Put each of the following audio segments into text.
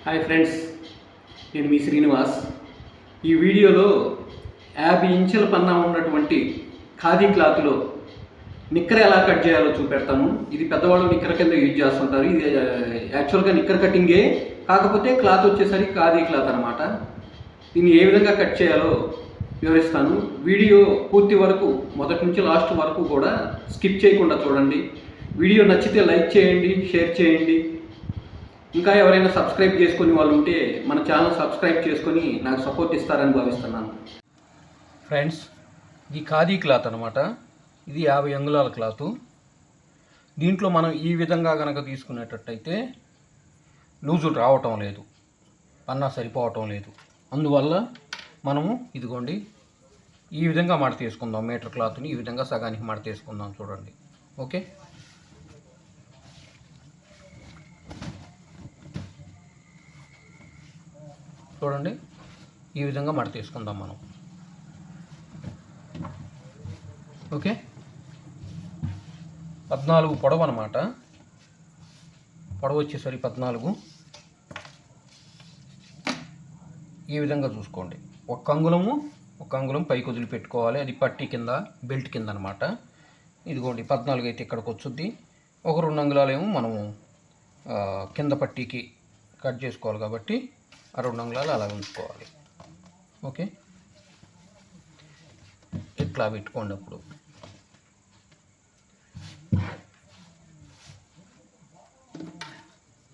Hi friends, నేను మీ శ్రీనివాస్. ఈ వీడియోలో 50 ఇంచుల పన్నా ఉన్నటువంటి ఖాదీ క్లాత్లో నిక్కర్ ఎలా కట్ చేయాలో చూపెడతాను. ఇది పెద్దవాళ్ళు నిక్కర్ కింద యూజ్ చేస్తుంటారు. ఇది యాక్చువల్గా నిక్కర్ కటింగే, కాకపోతే క్లాత్ వచ్చేసరికి ఖాదీ క్లాత్ అనమాట. దీన్ని ఏ విధంగా కట్ చేయాలో వివరిస్తాను. వీడియో పూర్తి వరకు, మొదటి నుంచి లాస్ట్ వరకు కూడా స్కిప్ చేయకుండా చూడండి. వీడియో నచ్చితే లైక్ చేయండి, షేర్ చేయండి. ఇంకా ఎవరైనా సబ్స్క్రైబ్ చేసుకుని వాళ్ళు ఉంటే మన ఛానల్ సబ్స్క్రైబ్ చేసుకొని నాకు సపోర్ట్ ఇస్తారని భావిస్తున్నాను. ఫ్రెండ్స్, ఇది ఖాదీ క్లాత్ అనమాట. ఇది 50 అంగుళాల క్లాతు. దీంట్లో మనం ఈ విధంగా కనుక తీసుకునేటట్టయితే లూజులు రావటం లేదు, పన్నా సరిపోవటం లేదు. అందువల్ల మనము ఇదిగోండి ఈ విధంగా మడత తీసుకుందాం. మీటర్ క్లాత్ని ఈ విధంగా సగానికి మడత తీసుకుందాం. చూడండి. ఓకే, చూడండి, ఈ విధంగా మడత తీసుకుందాం మనం. ఓకే, 14 పొడవు అనమాట. పొడవు వచ్చేసరికి 14. ఈ విధంగా చూసుకోండి. ఒక అంగుళం పైకి వదిలి పెట్టుకోవాలి. అది పట్టీ కింద, బెల్ట్ కింద అనమాట. ఇదిగోండి 14 అయితే ఇక్కడికి వచ్చుద్ది. ఒక 2 అంగుళాలు ఏమో మనము కింద పట్టీకి కట్ చేసుకోవాలి కాబట్టి ఆ 2 అంగుళాలు అలా ఉంచుకోవాలి. ఓకే, ఇట్లా పెట్టుకోండి. అప్పుడు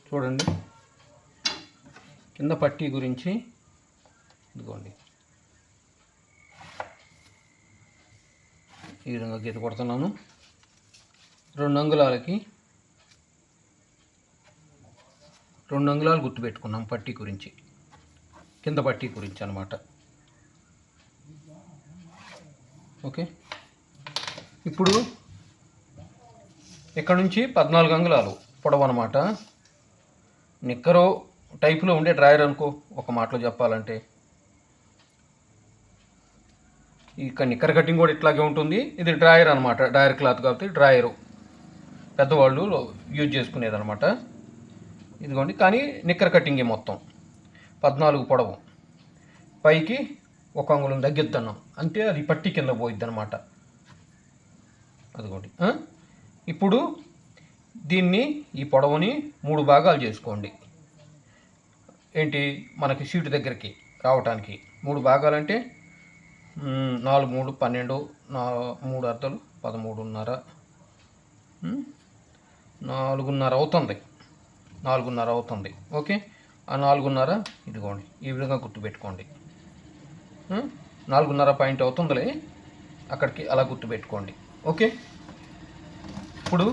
చూడండి, కింద పట్టీ గురించి ఇదిగోండి ఈ విధంగా గీత కొడుతున్నాను. 2 అంగుళాలకి 2 అంగుళాలు గుర్తుపెట్టుకున్నాం పట్టీ గురించి, కింద పట్టీ గురించి అనమాట. ఓకే, ఇప్పుడు ఇక్కడ నుంచి 14 అంగుళాలు పొడవు అనమాట. నిక్కరు టైపులో ఉండే డ్రాయర్ అనుకో, ఒక మాటలో చెప్పాలంటే. ఇక నిక్కర్ కటింగ్ కూడా ఇట్లాగే ఉంటుంది. ఇది డ్రాయర్ అనమాట, డ్రాయర్ క్లాత్ కాబట్టి డ్రాయరు పెద్దవాళ్ళు యూజ్ చేసుకునేది అనమాట. ఇదిగోండి, కానీ నిక్కర్ కటింగే మొత్తం. 14 పొడవు, పైకి 1 అంగుళం తగ్గిద్దాం అంటే అది పట్టి కింద పోయిద్ది అనమాట. అదిగోండి. ఇప్పుడు దీన్ని, ఈ పొడవుని 3 భాగాలు చేసుకోండి. ఏంటి, మనకి షీట్ దగ్గరికి రావటానికి 3 భాగాలంటే 4 3 12, 3 అర్ధలు 13.5, 4.5 అవుతుంది. 4.5 అవుతుంది. ఓకే, ఆ 4.5 ఇదిగోండి ఈ విధంగా గుర్తుపెట్టుకోండి. 4.5 పాయింట్ అవుతుందిలే, అక్కడికి అలా గుర్తుపెట్టుకోండి. ఓకే, ఇప్పుడు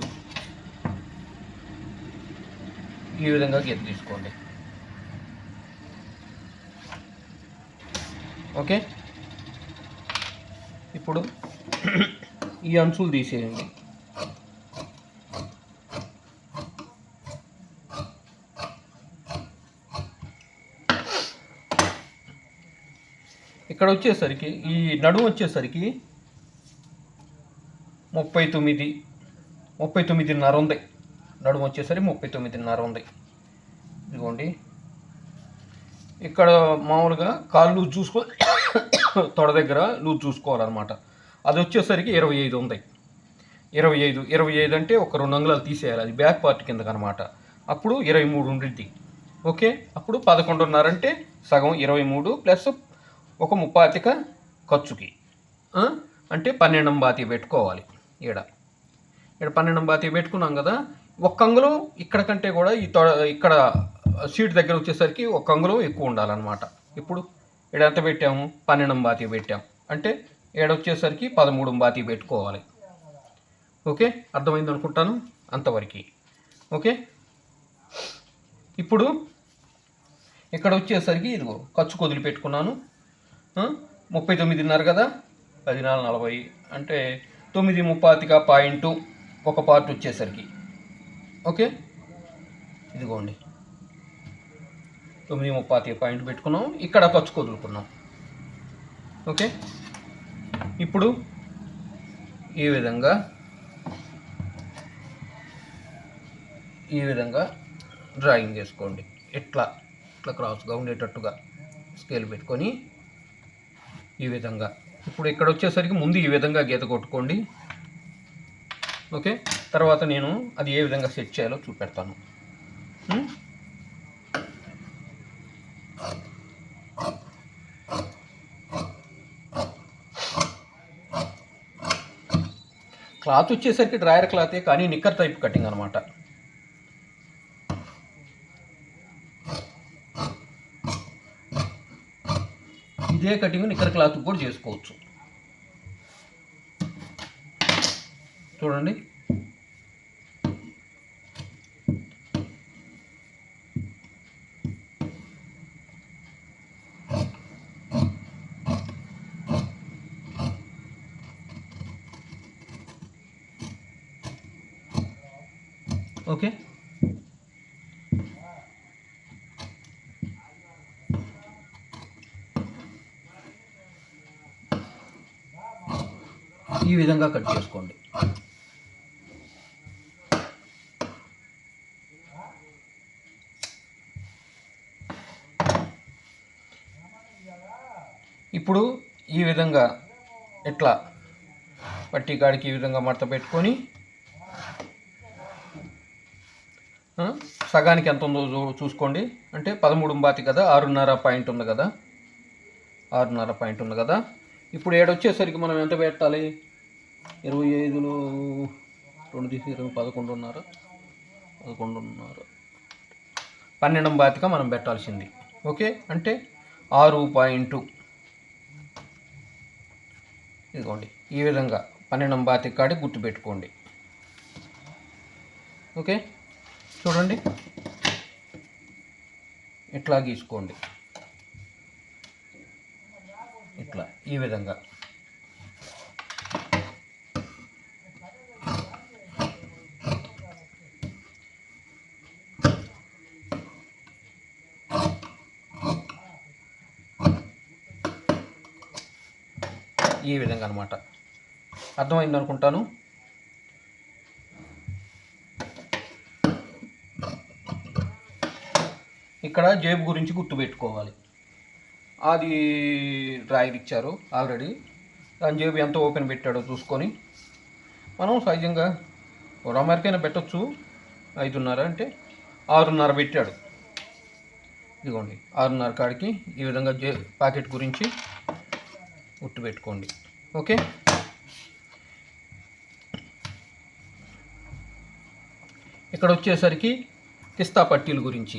ఈ విధంగా గీత తీసుకోండి. ఓకే, ఇప్పుడు ఈ అంచులు తీసేయండి. ఇక్కడ వచ్చేసరికి ఈ నడుము వచ్చేసరికి 39.5 ఉంది. నడుము వచ్చేసరికి 39.5 ఉంది. ఇదిగోండి, ఇక్కడ మామూలుగా కాళ్ళు లూజ్ చూసుకో, తొడ దగ్గర లూజ్ చూసుకోవాలన్నమాట. అది వచ్చేసరికి 25 ఉంది. 25 అంటే ఒక 2 అంగుళాలు తీసేయాలి. అది బ్యాక్ పార్ట్ కిందకి అనమాట. అప్పుడు 23 ఉండిద్ది. ఓకే, అప్పుడు 11.5 అంటే సగం 23 ప్లస్ ఒక 30 ఖర్చుకి, అంటే 12 పెట్టుకోవాలి. ఇక్కడ 12 పెట్టుకున్నాం కదా. 1 అంగుళం ఇక్కడ కంటే కూడా ఇక్కడ సీట్ దగ్గర వచ్చేసరికి 1 అంగుళం ఎక్కువ ఉండాలన్నమాట. ఇప్పుడు ఇక్కడ ఎంత పెట్టాము, 12 పెట్టాం అంటే ఇక్కడ వచ్చేసరికి 13 పెట్టుకోవాలి. ఓకే, అర్థమైంది అనుకుంటాను అంతవరకు. ఓకే, ఇప్పుడు ఇక్కడ వచ్చేసరికి ఇదిగో ఖర్చు కొదిలి పెట్టుకున్నాను. 39.5 కదా, 14.40 అంటే 9.35 పాయింట్ ఒక పార్ట్ వచ్చేసరికి. ఓకే, ఇదిగోండి 9.35 పాయింట్ పెట్టుకున్నాం. ఇక్కడ ఖర్చు వదులుకున్నాం. ఓకే, ఇప్పుడు ఈ విధంగా డ్రాయింగ్ చేసుకోండి. ఇట్లా ఇట్లా క్రాస్గా ఉండేటట్టుగా స్కేల్ పెట్టుకొని ఈ విధంగా. ఇప్పుడు ఇక్కడ వచ్చేసరికి ముందు ఈ విధంగా గీత కొట్టుకోండి. ఓకే, తర్వాత నేను అది ఏ విధంగా సెట్ చేయాలో చూపెడతాను. క్లాత్ వచ్చేసరికి డ్రాయర్ క్లాతే, కానీ నిక్కర్ టైప్ కటింగ్ అనమాట. ఇదే కటింగ్ నిక్కర్ క్లాత్ కూడా చేసుకోవచ్చు. చూడండి, ఓకే. ఈ విధంగా కట్ చేసుకోండి. ఇప్పుడు ఈ విధంగా ఇట్లా పట్టీ కాడికి ఈ విధంగా మడత పెట్టుకొని సగానికి ఎంత ఉందో చూసుకోండి. అంటే 13 బాతి కదా, 6.5 పాయింట్ ఉంది కదా, 6.5 పాయింట్ ఉంది కదా. ఇప్పుడు ఏడొచ్చేసరికి మనం ఎంత పెట్టాలి? 25లో 2 తీసి 11.5, 12 బాతిగా మనం పెట్టాల్సింది. ఓకే, అంటే 6 పాయింట్. ఇదిగోండి, ఈ విధంగా 12 బాతి కాడి గుర్తుపెట్టుకోండి. ఓకే, చూడండి, ఇట్లా గీసుకోండి. ఇట్లా ఈ విధంగా. ఈ విధంగా అన్నమాట. అర్థమైంది అనుకుంటాను. ఇక్కడ జేబు గురించి గుర్తుపెట్టుకోవాలి. అది డ్రాయర్ ఇచ్చారు ఆల్రెడీ, దాని జేబు ఎంత ఓపెన్ పెట్టాడో చూసుకొని మనం సహజంగా అమెరికైనా పెట్టచ్చు. 5.5 అంటే 6.5 పెట్టాడు. ఇదిగోండి, 6.5 కాడికి ఈ విధంగా ప్యాకెట్ గురించి గుర్తుపెట్టుకోండి. ఓకే, ఇక్కడ వచ్చేసరికి కిస్తా పట్టీల గురించి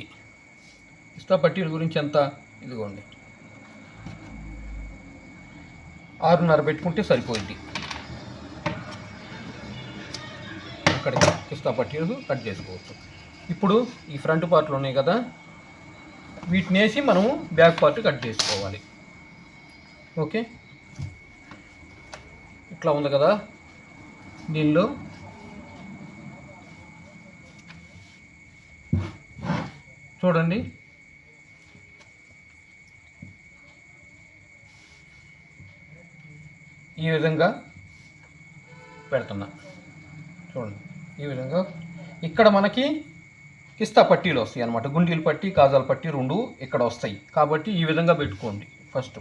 ఎంత? ఇదిగోండి, 6.5 పెట్టుకుంటే సరిపోయింది. అక్కడికి కిస్తా పట్టీలు కట్ చేసుకోవచ్చు. ఇప్పుడు ఈ ఫ్రంట్ పార్ట్లు ఉన్నాయి కదా, వీటిని వేసి మనము బ్యాక్ పార్ట్ కట్ చేసుకోవాలి. ఓకే, ఇట్లా ఉంది కదా, దీనిలో చూడండి, ఈ విధంగా పెడుతున్నా. చూడండి, ఈ విధంగా ఇక్కడ మనకి కిస్తా పట్టీలు వస్తాయి అన్నమాట. గుండీల పట్టీ, కాజాల పట్టీ 2 ఇక్కడ వస్తాయి. కాబట్టి ఈ విధంగా పెట్టుకోండి ఫస్ట్.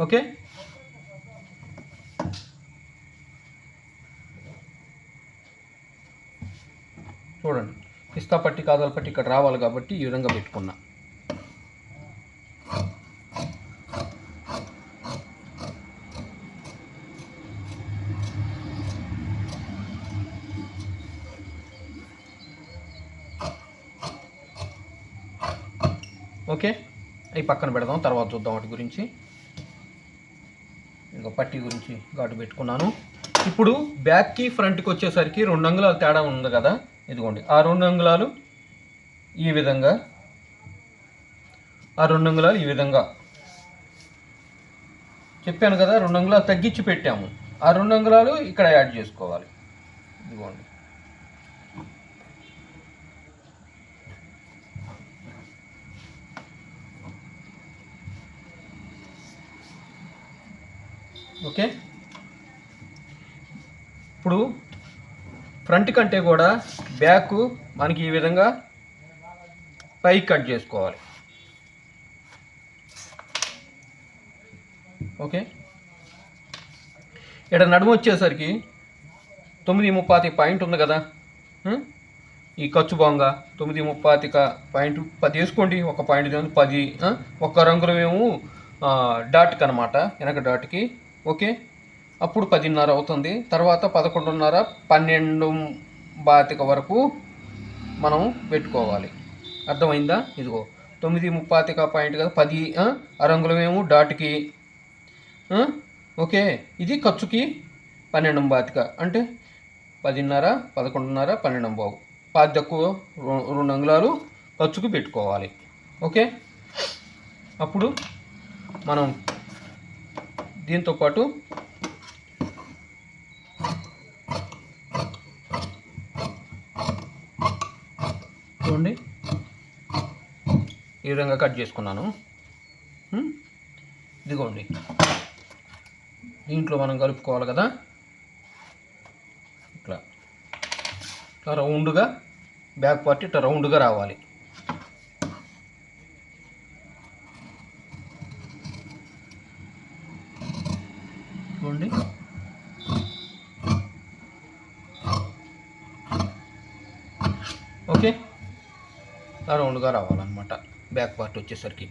ఓకే, చూడండి, కిస్తా పట్టీ, కాజాల పట్టీ ఇక్కడ రావాలి కాబట్టి ఈ విధంగా పెట్టుకున్నా. ఓకే, అవి పక్కన పెడదాం, తర్వాత చూద్దాం వాటి గురించి. ఇంకా పట్టీ గురించి ఘాటు పెట్టుకున్నాను. ఇప్పుడు బ్యాక్కి ఫ్రంట్కి వచ్చేసరికి 2 అంగుళాలు తేడా ఉంది కదా. ఇదిగోండి, ఆ 2 అంగుళాలు ఈ విధంగా, ఆ 2 అంగుళాలు ఈ విధంగా చెప్పాను కదా. 2 అంగుళాలు తగ్గించి పెట్టాము, ఆ 2 అంగుళాలు ఇక్కడ యాడ్ చేసుకోవాలి. ఇదిగోండి, ఓకే. ఇప్పుడు ఫ్రంట్ కంటే కూడా బ్యాక్ మనకి ఈ విధంగా పైకి కట్ చేసుకోవాలి. ఓకే, ఇక్కడ నడుము వచ్చేసరికి 9.35 పాయింట్ ఉంది కదా, ఈ ఖర్చు బొంగ 9.35 పాయింట్ 10 వేసుకోండి. ఒక పాయింట్ 10, ఒక్క రంగులో మేము డాట్కి అనమాట, వెనక డాట్కి. ఓకే, అప్పుడు 10:30 అవుతుంది. తర్వాత 11:30, 12.25 వరకు మనం పెట్టుకోవాలి. అర్థమైందా? ఇదిగో 9.35 పాయింట్ కదా, 10 రంగులు మేము డాట్కి. ఓకే, ఇది ఖర్చుకి 12.25 అంటే 10:30, 11:30, 12:15. 10 తక్కువ 2 అంగుళాలు ఖర్చుకు పెట్టుకోవాలి. ఓకే, అప్పుడు మనం దీంతోపాటు చూడండి ఈ విధంగా కట్ చేసుకున్నాను. ఇదిగోండి, దీంట్లో మనం కలుపుకోవాలి కదా, ఇట్లా రౌండ్గా బ్యాక్ పార్ట్ ఇట్లా రౌండ్గా రావాలి. చూడండి, ఓకే, రౌండ్గా రావాలన్నమాట బ్యాక్ పార్ట్ వచ్చేసరికి.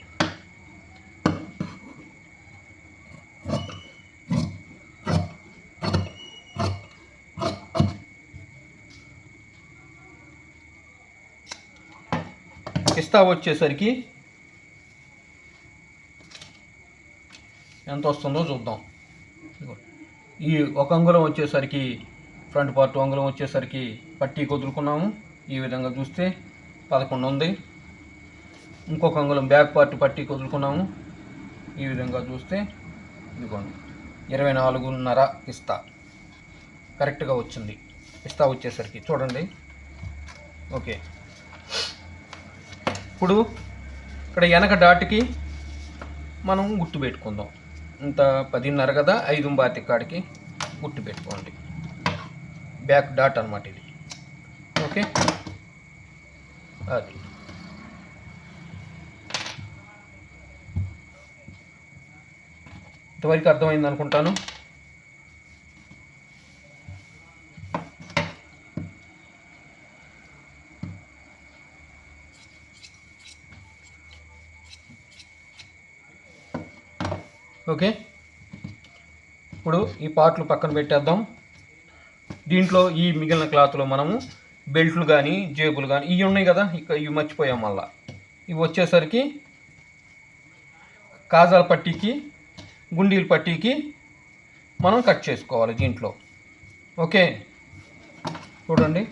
కిస్తా వచ్చేసరికి ఎంత వస్తుందో చూద్దాం. ఈ 1 అంగుళం వచ్చేసరికి ఫ్రంట్ పార్ట్, అంగుళం వచ్చేసరికి పట్టీ కుదురుకున్నాము. ఈ విధంగా చూస్తే 11 ఉంది. ఇంకొక అంగుళం బ్యాక్ పార్ట్ పట్టీ కుదురుకున్నాము. ఈ విధంగా చూస్తే ఇదిగోండి 24.5 కిస్తా కరెక్ట్గా వచ్చింది. కిస్తా వచ్చేసరికి చూడండి. ఓకే, ఇప్పుడు ఇక్కడ వెనక డాట్కి మనం గుర్తు పెట్టుకుందాం. ఇంత 10:30 కదా, 5.25 కాడికి గుర్తు పెట్టుకోండి. బ్యాక్ డాట్ అనమాట ఇది. ఓకే, అది ఇంతవరకు అర్థమైంది అనుకుంటాను. ఓకే, ఇప్పుడు ఈ పార్ట్లు పక్కన పెట్టేద్దాం. దీంట్లో ఈ మిగిలిన క్లాత్లో మనము బెల్ట్లు కానీ జేబులు కానీ ఇవి ఉన్నాయి కదా, ఇవి మర్చిపోయాం. మళ్ళా ఇవి వచ్చేసరికి కాజాల పట్టీకి, గుండీల పట్టీకి మనం కట్ చేసుకోవాలి దీంట్లో. ఓకే, చూడండి,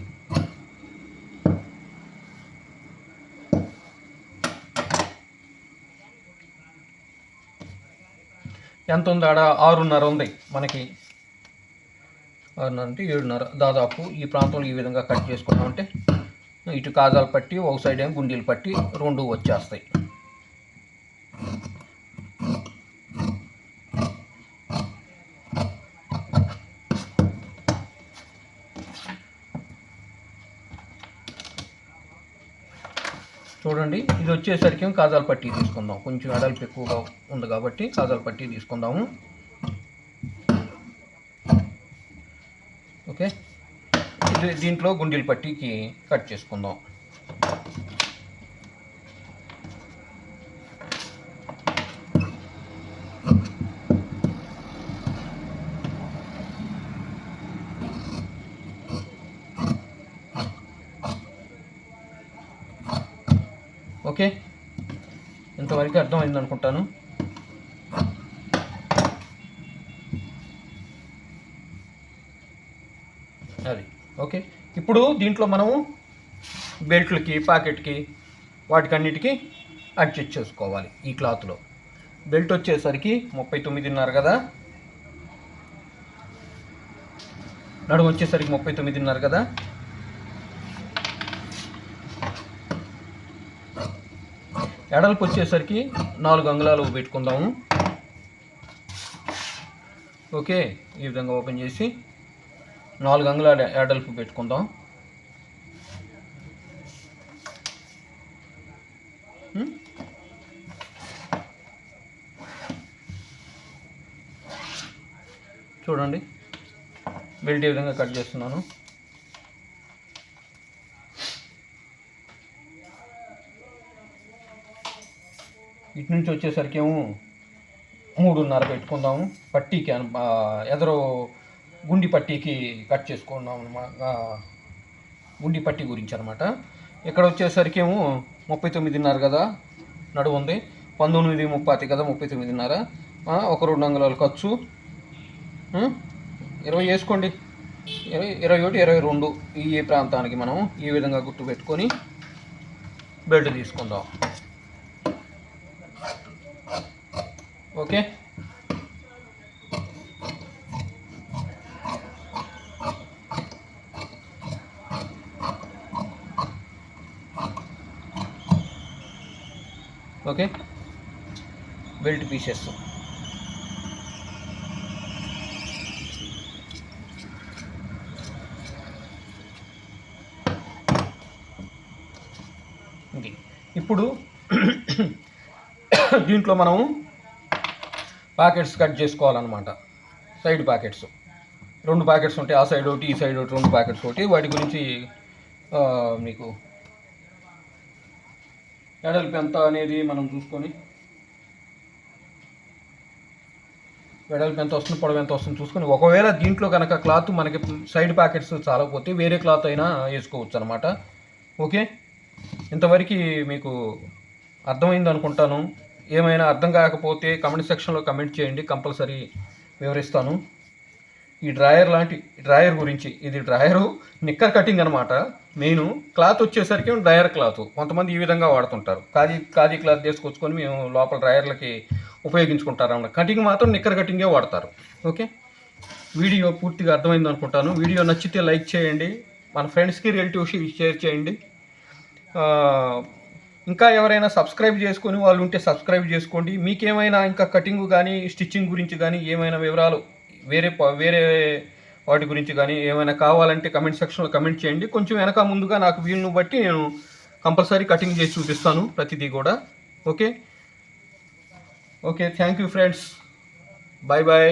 ఎంత ఉంది ఆడ? 6.5 ఉంది మనకి. 6.5 అంటే 7.5 దాదాపు. ఈ ప్రాంతంలో ఈ విధంగా కట్ చేసుకున్నామంటే ఇటు కాజాల పట్టి, ఒక సైడ్ ఏమో గుండీలు పట్టి, 2 వచ్చేస్తాయి. చూడండి, ఇది వచ్చేసరికి కాజాల పట్టీ తీసుకుందాం. కొంచెం వెడల్పు ఎక్కువగా ఉంది కాబట్టి కాజాల పట్టీ తీసుకుందాము. ఓకే, దీంట్లో గుండీల పట్టీకి కట్ చేసుకుందాం. ఓకే, ఇంతవరకు అర్థమైంది అనుకుంటాను. అది ఓకే. ఇప్పుడు దీంట్లో మనము బెల్ట్లకి, పాకెట్కి, వాటికన్నిటికీ అడ్జస్ట్ చేసుకోవాలి. ఈ క్లాత్లో బెల్ట్ వచ్చేసరికి 39.5 కదా, నడుము వచ్చేసరికి 39.5 కదా. ఎడల్పు వచ్చేసరికి 4 అంగుళాలు పెట్టుకుందాము. ఓకే, ఈ విధంగా ఓపెన్ చేసి 4 అంగుళాల ఎడల్పు పెట్టుకుందాం. చూడండి బెల్ట్ ఏ విధంగా కట్ చేస్తున్నాను. ఇటు నుంచి వచ్చేసరికి ఏమో 3.5 పెట్టుకుందాము. పట్టీకి ఎదరో గుండి పట్టీకి కట్ చేసుకుందాం అన్నమాట. గుండి పట్టీ గురించి అనమాట. ఇక్కడ వచ్చేసరికి ఏమో 39.5 కదా నడువు ఉంది, 19.30 కదా 39.5. ఒక 2 అంగుళాలు ఖర్చు, 20 వేసుకోండి, 21, 22 ఈ ప్రాంతానికి మనం ఈ విధంగా గుర్తు పెట్టుకొని బెల్ట్ తీసుకుందాం. ఓకే, ఓకే బెల్ట్ పీసెస్ ఇది. ఇప్పుడు దీంట్లో మనం ప్యాకెట్స్ కట్ చేసుకోవాలన్నమాట. సైడ్ ప్యాకెట్స్ 2 ప్యాకెట్స్ ఉంటాయి, ఆ సైడ్ ఒకటి ఈ సైడ్ ఒకటి, 2 ప్యాకెట్స్ ఒకటి. వాటి గురించి మీకు వెడల్పు ఎంత అనేది మనం చూసుకొని, వెడల్పు ఎంత వస్తుంది, పొడవు ఎంత వస్తుంది చూసుకొని, ఒకవేళ దీంట్లో కనుక క్లాత్ మనకి సైడ్ ప్యాకెట్స్ చాలకపోతే వేరే క్లాత్ అయినా వేసుకోవచ్చు అనమాట. ఓకే, ఇంతవరకు మీకు అర్థమైంది అనుకుంటాను. ఏమైనా అర్థం కాకపోతే కమెంట్ సెక్షన్లో కమెంట్ చేయండి, కంపల్సరీ వివరిస్తాను. ఈ డ్రాయర్ గురించి, ఇది డ్రాయరు నిక్కర్ కటింగ్ అనమాట. మెయిన్ క్లాత్ వచ్చేసరికి డ్రాయర్ క్లాత్ కొంతమంది ఈ విధంగా వాడుతుంటారు. ఖాదీ క్లాత్ తీసుకొచ్చుకొని మేము లోపల డ్రాయర్లకి ఉపయోగించుకుంటారు అన్నమాట. కటింగ్ మాత్రం నిక్కర్ కటింగే వాడతారు. ఓకే, వీడియో పూర్తిగా అర్థమైంది అనుకుంటాను. వీడియో నచ్చితే లైక్ చేయండి, మన ఫ్రెండ్స్కి రిలేటివ్స్కి షేర్ చేయండి. ఇంకా ఎవరైనా సబ్స్క్రైబ్ చేసుకొని వాళ్ళు ఉంటే సబ్స్క్రైబ్ చేసుకోండి. మీకేమైనా ఇంకా కటింగ్ కానీ స్టిచ్చింగ్ గురించి కానీ ఏమైనా వివరాలు వేరే వాటి గురించి కానీ ఏమైనా కావాలంటే కమెంట్ సెక్షన్లో కమెంట్ చేయండి. కొంచెం వెనక ముందుగా నాకు వీలును బట్టి నేను కంపల్సరీ కటింగ్ చేసి చూపిస్తాను ప్రతిదీ కూడా. Okay, thank you friends, bye bye.